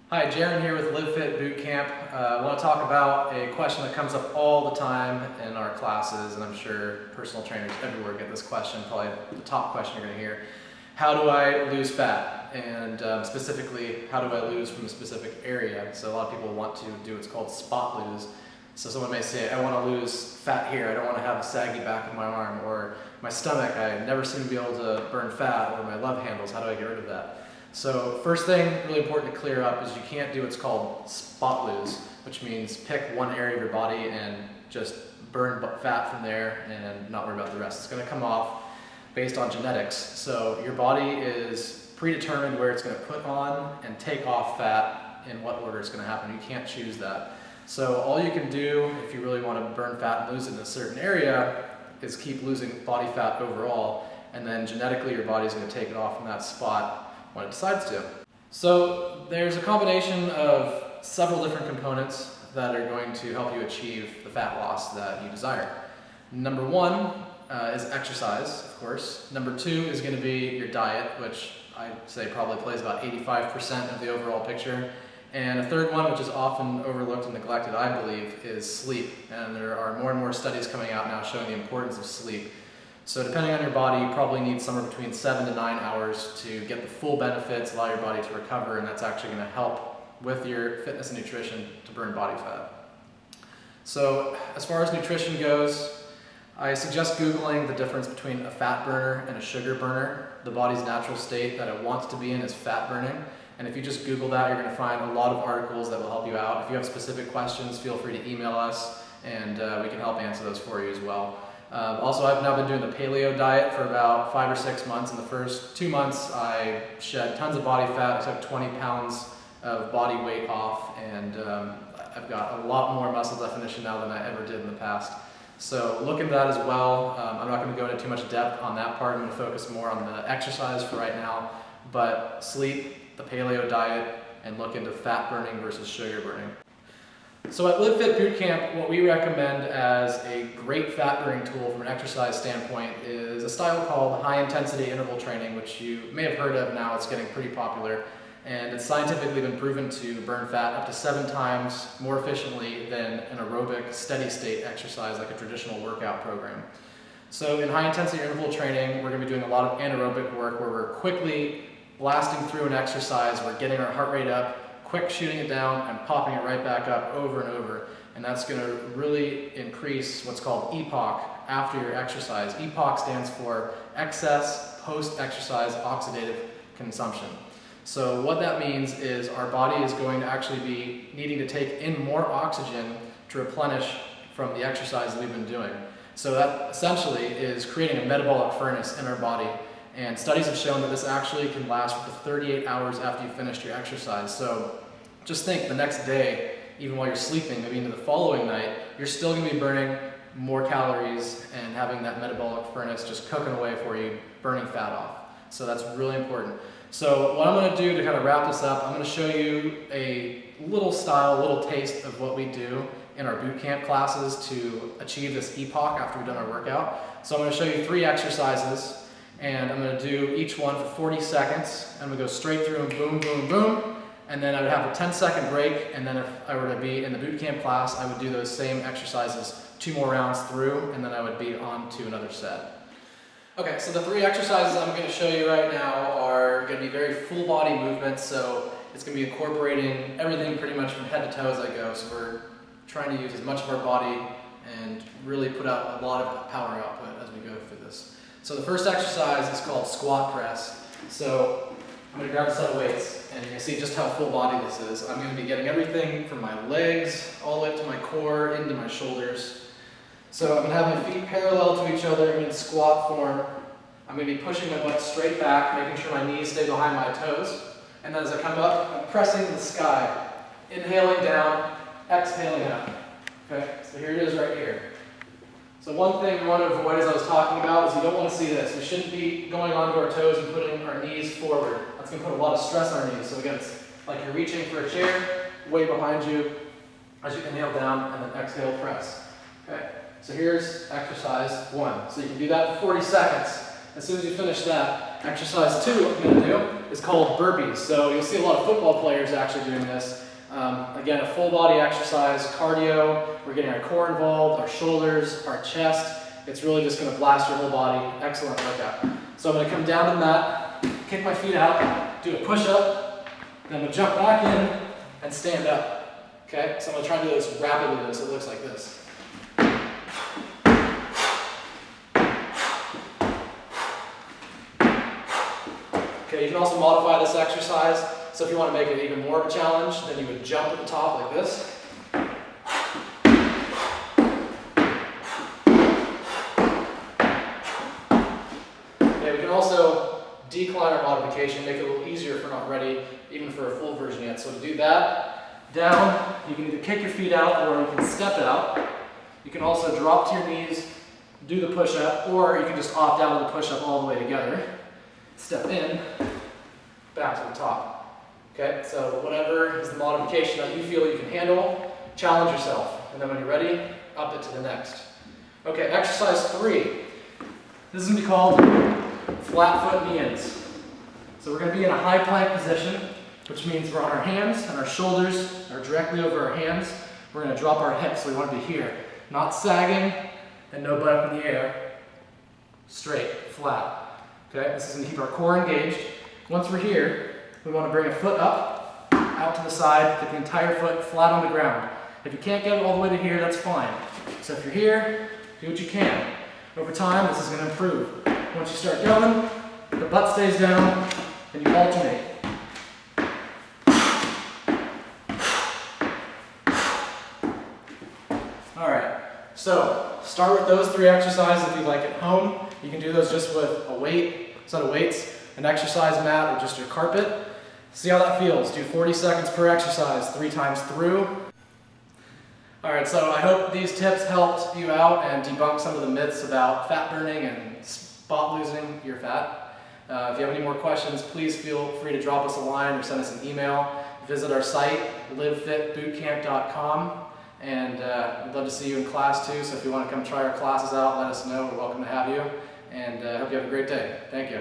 Hi, Jaron here with Live Fit Bootcamp. I want to talk about a question that comes up all the time in our classes, and I'm sure personal trainers everywhere get this question, probably the top question you're going to hear. How do I lose fat? And specifically, how do I lose from a specific area? So a lot of people want to do what's called spot lose. So someone may say, I want to lose fat here, I don't want to have a saggy back of my arm, or my stomach, I never seem to be able to burn fat, or my love handles, how do I get rid of that? So first thing, really important to clear up, is you can't do what's called spot lose, which means pick one area of your body and just burn fat from there and not worry about the rest. It's going to come off based on genetics. So your body is predetermined where it's going to put on and take off fat in what order it's going to happen. You can't choose that. So all you can do if you really want to burn fat and lose it in a certain area is keep losing body fat overall, and then genetically your body's going to take it off from that spot when it decides to. So there's a combination of several different components that are going to help you achieve the fat loss that you desire. Number one is exercise, of course. Number two is going to be your diet, which I'd say probably plays about 85% of the overall picture. And a third one, which is often overlooked and neglected, I believe, is sleep. And there are more and more studies coming out now showing the importance of sleep. So depending on your body, you probably need somewhere between 7 to 9 hours to get the full benefits, allow your body to recover, and that's actually going to help with your fitness and nutrition to burn body fat. So as far as nutrition goes, I suggest Googling the difference between a fat burner and a sugar burner. The body's natural state that it wants to be in is fat burning. And if you just Google that, you're going to find a lot of articles that will help you out. If you have specific questions, feel free to email us, and we can help answer those for you as well. Also, I've now been doing the paleo diet for about 5 or 6 months. In the first 2 months, I shed tons of body fat. I took 20 pounds of body weight off, and I've got a lot more muscle definition now than I ever did in the past. So look into that as well. I'm not going to go into too much depth on that part. I'm going to focus more on the exercise for right now. But sleep, the paleo diet, and look into fat burning versus sugar burning. So at Live Fit Bootcamp, what we recommend as a great fat burning tool from an exercise standpoint is a style called high intensity interval training, which you may have heard of now. It's getting pretty popular, and it's scientifically been proven to burn fat up to 7 times more efficiently than an aerobic steady state exercise like a traditional workout program. So in high intensity interval training, we're going to be doing a lot of anaerobic work where we're quickly blasting through an exercise, we're getting our heart rate up, quick shooting it down and popping it right back up over and over. And that's going to really increase what's called EPOC after your exercise. EPOC stands for excess post-exercise oxidative consumption. So what that means is our body is going to actually be needing to take in more oxygen to replenish from the exercise we've been doing. So that essentially is creating a metabolic furnace in our body. And studies have shown that this actually can last for 38 hours after you've finished your exercise. So just think the next day, even while you're sleeping, maybe into the following night, you're still going to be burning more calories and having that metabolic furnace just cooking away for you, burning fat off. So that's really important. So what I'm going to do to kind of wrap this up, I'm going to show you a little taste of what we do in our boot camp classes to achieve this EPOC after we've done our workout. So I'm going to show you 3 exercises. And I'm going to do each one for 40 seconds. I'm going to go straight through and boom, boom, boom. And then I would have a 10-second break. And then if I were to be in the boot camp class, I would do those same exercises 2 more rounds through, and then I would be on to another set. Okay, so the 3 exercises I'm going to show you right now are going to be very full body movements. So it's going to be incorporating everything pretty much from head to toe as I go. So we're trying to use as much of our body and really put out a lot of power output as we go through this. So the first exercise is called squat press. So I'm going to grab a set of weights, and you can see just how full body this is. I'm going to be getting everything from my legs all the way up to my core, into my shoulders. So I'm going to have my feet parallel to each other in squat form. I'm going to be pushing my butt straight back, making sure my knees stay behind my toes. And then as I come up, I'm pressing to the sky. Inhaling down, exhaling out. Okay, so here it is right here. So one thing we want to avoid, as I was talking about, is you don't want to see this. We shouldn't be going onto our toes and putting our knees forward. That's going to put a lot of stress on our knees. So again, it's like you're reaching for a chair, way behind you, as you inhale down and then exhale, press. Okay, so here's exercise 1. So you can do that for 40 seconds. as soon as you finish that, exercise 2, what we're going to do is called burpees. So you'll see a lot of football players actually doing this. Again, a full body exercise, cardio. We're getting our core involved, our shoulders, our chest. It's really just going to blast your whole body. Excellent workout. So I'm going to come down to the mat, kick my feet out, do a push-up, then I'm going to jump back in and stand up. Okay, so I'm going to try and do this rapidly so it looks like this. Okay, you can also modify this exercise. So if you want to make it even more of a challenge, then you would jump at the top like this. Okay, we can also decline our modification, make it a little easier if we're not ready, even for a full version yet. So to do that, down, you can either kick your feet out or you can step out. You can also drop to your knees, do the push-up, or you can just opt out of the push-up all the way together. Step in, back to the top. Okay, so whatever is the modification that you feel you can handle, challenge yourself. And then when you're ready, up it to the next. Okay, exercise 3. This is going to be called flat foot knee-ins. So we're going to be in a high plank position, which means we're on our hands and our shoulders are directly over our hands. We're going to drop our hips, so we want to be here. Not sagging and no butt up in the air. Straight, flat. Okay, this is going to keep our core engaged. Once we're here, we want to bring a foot up, out to the side, get the entire foot flat on the ground. If you can't get it all the way to here, that's fine. So if you're here, do what you can. Over time, this is going to improve. Once you start going, the butt stays down, and you alternate. Alright, so start with those 3 exercises if you like at home. You can do those just with a weight, set of weights, an exercise mat, or just your carpet. See how that feels. Do 40 seconds per exercise, 3 times through. Alright, so I hope these tips helped you out and debunk some of the myths about fat burning and spot losing your fat. If you have any more questions, please feel free to drop us a line or send us an email. Visit our site, livefitbootcamp.com, and we'd love to see you in class too, so if you want to come try our classes out, let us know. We're welcome to have you, and I hope you have a great day. Thank you.